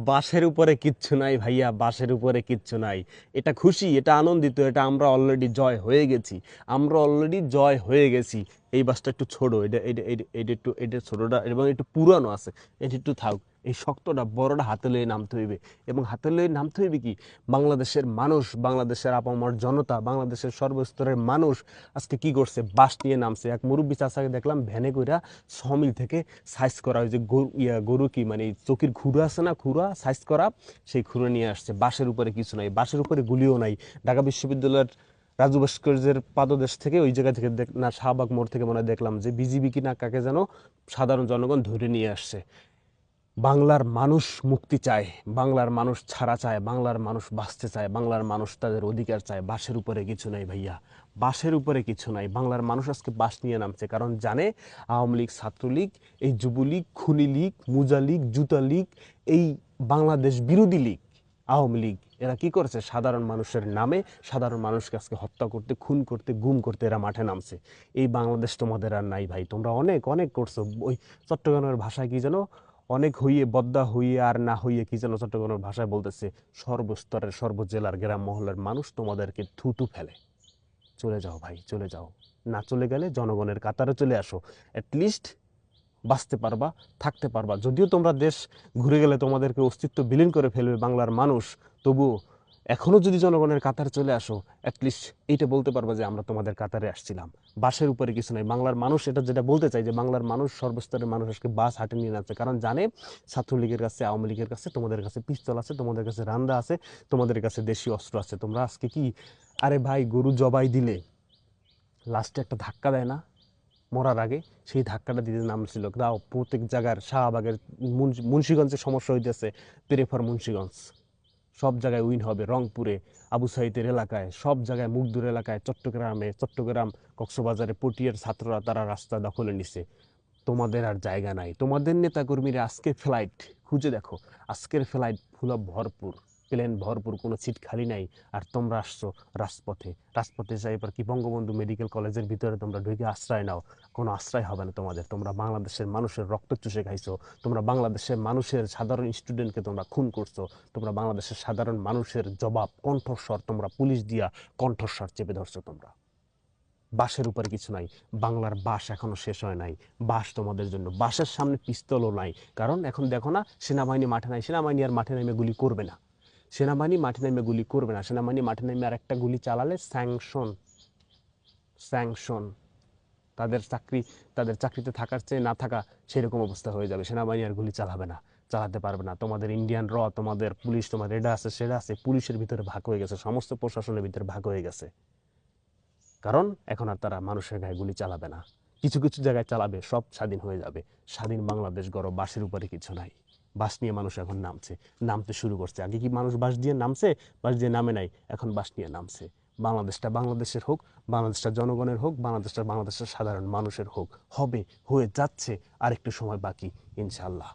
বাঁশের উপরে কিচ্ছু নাই ভাইয়া, বাঁশের উপরে কিচ্ছু নাই। এটা খুশি, এটা আনন্দিত, এটা আমরা অলরেডি জয় হয়ে গেছি। আমরা অলরেডি জয় হয়ে গেছি। এই বাসটা একটু ছোট, এটা এটা এটা এটা একটু, এটা ছোটটা এবং একটু পুরানো আছে। এটা একটু থাক। এই শক্তটা বড়টা হাতে লয়ে নামতে হইবে। এবং হাতে লয়ে নামতে হইবে কি, বাংলাদেশের মানুষ, বাংলাদেশের আপামর জনতা, বাংলাদেশের সর্বস্তরের মানুষ আজকে কি করছে, বাস নিয়ে নামছে। এক মুরব্বী চাচাকে দেখলাম ভ্যানে কইরা সমিল থেকে সাইজ করা, ওই যে গরু গরু কি মানে চকির খুঁড়ো আছে না, খুঁড়া সাইজ করা, সেই খুঁড়ো নিয়ে আসছে। বাসের উপরে কিছু নাই, বাসের উপরে গুলিও নাই। ঢাকা বিশ্ববিদ্যালয়ের রাজু ভাস্কর্যের পাদদেশ থেকে, ওই জায়গা থেকে না শাহবাগ মোড় থেকে মনে হয় দেখলাম যে বিজিবি কি না কাকে যেন সাধারণ জনগণ ধরে নিয়ে আসছে। বাংলার মানুষ মুক্তি চায়, বাংলার মানুষ ছাড়া চায়, বাংলার মানুষ বাঁচতে চায়, বাংলার মানুষ তাদের অধিকার চায়। বাঁশের উপরে কিছু নাই ভাইয়া, বাঁশের উপরে কিছু নাই। বাংলার মানুষ আজকে বাঁশ নিয়ে নামছে, কারণ জানে আওয়ামী লীগ, ছাত্রলীগ, এই যুবলীগ, খুনি লীগ, মুজা লীগ, জুতা লীগ, এই বাংলাদেশ বিরোধী লীগ, আওয়ামী লীগ, এরা কি করেছে, সাধারণ মানুষের নামে সাধারণ মানুষকে আজকে হত্যা করতে, খুন করতে, গুম করতে এরা মাঠে নামছে। এই বাংলাদেশ তোমাদের আর নাই ভাই, তোমরা অনেক অনেক করছো। ওই চট্টগ্রামের ভাষায় কি যেন, অনেক হইয়ে বদ্যা হইয়ে আর না হইয়ে কি যেন চট্টগ্রামের ভাষায় বলতেছে, সর্বস্তরের সর্বজেলার গ্রাম মহল্লার মানুষ তোমাদেরকে থুতু ফেলে। চলে যাও ভাই, চলে যাও। না চলে গেলে জনগণের কাতারে চলে আসো। অ্যাটলিস্ট বাঁচতে পারবা, থাকতে পারবা। যদিও তোমরা দেশ ঘুরে গেলে তোমাদেরকে অস্তিত্ব বিলীন করে ফেলবে বাংলার মানুষ, তবুও এখনও যদি জনগণের কাতারে চলে আসো, অ্যাটলিস্ট এইটা বলতে পারবা যে আমরা তোমাদের কাতারে আসছিলাম। বাসের উপরে কিছু নাই। বাংলার মানুষ এটা যেটা বলতে চাই, যে বাংলার মানুষ, সর্বস্তরের মানুষ আজকে বাস হাটে নিয়ে নাচছে, কারণ জানে ছাত্রলীগের কাছে, আওয়ামী লীগের কাছে, তোমাদের কাছে পিস্তল আছে, তোমাদের কাছে রান্দা আছে, তোমাদের কাছে দেশীয় অস্ত্র আছে। তোমরা আজকে কি, আরে ভাই, গরু জবাই দিলে লাস্টে একটা ধাক্কা দেয় না মরার আগে, সেই ধাক্কাটা দিতে নামছিল। দাও, প্রত্যেক জায়গার শাহবাগের, মুন্সিগঞ্জে সমস্যা হইতেছে, প্রেফার মুন্সিগঞ্জ, সব জায়গায় উইন হবে। রংপুরে, আবু সাইদের এলাকায়, সব জায়গায়, মুগদুর এলাকায়, চট্টগ্রামে, চট্টগ্রাম, কক্সবাজারে, পটিয়ার ছাত্ররা তারা রাস্তা দখলে নিছে। তোমাদের আর জায়গা নাই। তোমাদের নেতাকর্মীরা আজকে ফ্লাইট খুঁজে দেখো, আজকের ফ্লাইট ফুল ভরপুর, প্লেন ভরপুর, কোনো সিট খালি নাই। আর তোমরা আসছো রাজপথে। রাজপথে যাই এবার কি, বঙ্গবন্ধু মেডিকেল কলেজের ভিতরে তোমরা ঢুকে আশ্রয় নাও। কোনো আশ্রয় হবে না তোমাদের। তোমরা বাংলাদেশের মানুষের রক্ত চুষে খাইছো। তোমরা বাংলাদেশের মানুষের সাধারণ স্টুডেন্টকে তোমরা খুন করছো। তোমরা বাংলাদেশের সাধারণ মানুষের জবাব, কণ্ঠস্বর তোমরা পুলিশ দিয়া কণ্ঠস্বর চেপে ধরছো তোমরা। বাঁশের উপরে কিছু নাই। বাংলার বাঁশ এখনো শেষ হয় নাই। বাঁশ তোমাদের জন্য, বাঁশের সামনে পিস্তলও নাই। কারণ এখন দেখো না, সেনাবাহিনী মাঠে নাই, সেনাবাহিনী আর মাঠে নেমে গুলি করবে না। সেনাবাহিনী মাঠে নেমে গুলি করবে না। সেনাবাহিনী মাঠে নেমে আর একটা গুলি চালালে স্যাংশন, স্যাংশন। তাদের চাকরি, তাদের চাকরিতে থাকার চেয়ে না থাকা, সেরকম অবস্থা হয়ে যাবে। সেনাবাহিনী আর গুলি চালাবে না, চালাতে পারবে না। তোমাদের ইন্ডিয়ান তোমাদের পুলিশ, তোমার এটা আছে সেটা আছে, পুলিশের ভিতরে ভাগ হয়ে গেছে, সমস্ত প্রশাসনের ভিতরে ভাগ হয়ে গেছে। কারণ এখন আর তারা মানুষের গায়ে গুলি চালাবে না। কিছু কিছু জায়গায় চালাবে, সব স্বাধীন হয়ে যাবে। স্বাধীন বাংলাদেশ গড়, বাঁশের উপরে কিছু নাই। বাঁশ নিয়ে মানুষ এখন নামছে, নামতে শুরু করছে। আগে কি মানুষ বাঁশ দিয়ে নামছে? বাঁশ দিয়ে নামে নাই, এখন বাঁশ নিয়ে নামছে। বাংলাদেশটা বাংলাদেশের হোক, বাংলাদেশটা জনগণের হোক, বাংলাদেশটা বাংলাদেশের সাধারণ মানুষের হোক। হবে, হয়ে যাচ্ছে, আর একটু সময় বাকি, ইনশাল্লাহ।